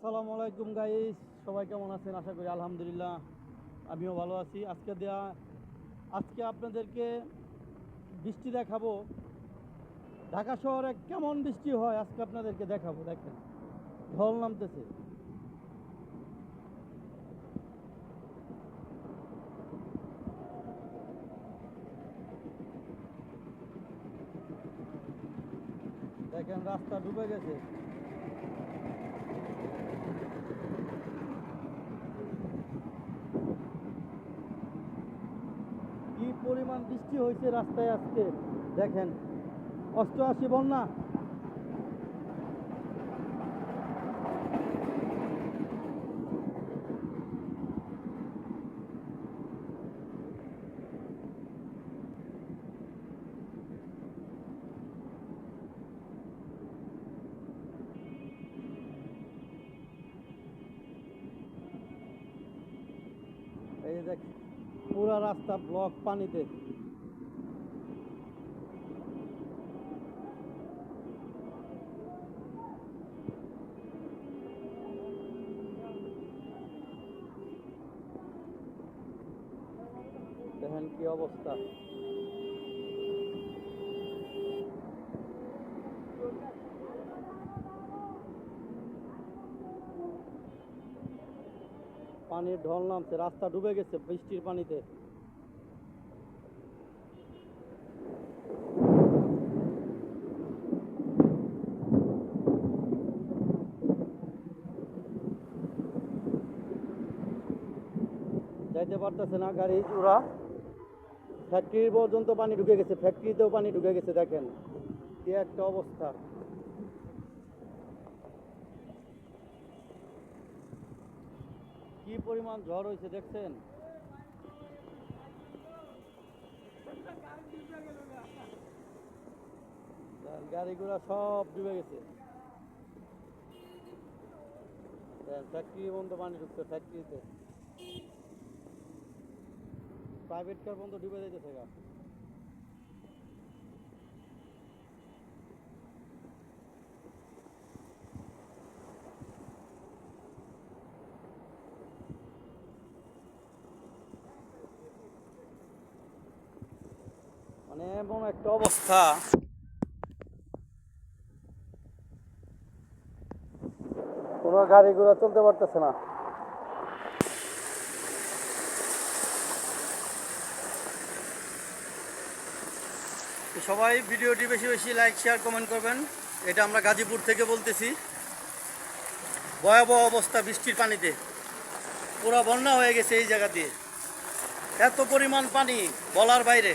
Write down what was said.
আসসালামু আলাইকুম গাইস, সবাই কেমন আছেন? আশা করি আলহামদুলিল্লাহ আমিও ভালো আছি। আজকে আপনাদেরকে বৃষ্টি দেখাবো। ঢাকা শহরে কেমন বৃষ্টি হয় আজকে আপনাদেরকে দেখাবো। দেখেন, ঢল নামতেছে। দেখেন, রাস্তা ডুবে গেছে। কি পরিমাণ বৃষ্টি হয়েছে রাস্তায় আজকে দেখেন। 88 বন্যা। এই দেখ, পুরা রাস্তা ব্লক পানিতে। দেখেন কি অবস্থা। পানির ঢল নামছে, রাস্তা ডুবে গেছে বৃষ্টির পানিতে। যাইতে পারতেছে না গাড়ি ওরা। ফ্যাক্টরি পর্যন্ত পানি ঢুকে গেছে, ফ্যাক্টরিতেও পানি ঢুকে গেছে। দেখেন কি একটা অবস্থা। কি পরিমাণ ঝড় হয়েছে দেখছেন। গাড়িগুলা সব ডুবে গেছে। ফ্যাক্টরি পর্যন্ত পানি ঢুকছে, ফ্যাক্টরিতে প্রাইভেট কার পর্যন্ত ডুবে যেতেছে গা। মানে এমন একটা অবস্থা, কোনো গাড়ি ঘোড়া চলতে পারতেছে না। সবাই ভিডিওটি বেশি বেশি লাইক শেয়ার কমেন্ট করবেন। এটা আমরা গাজীপুর থেকে বলতেছি। ভয়াবহ অবস্থা বৃষ্টির পানিতে, পুরো বন্যা হয়ে গেছে এই জায়গা দিয়ে। এত পরিমাণ পানি বলার বাইরে।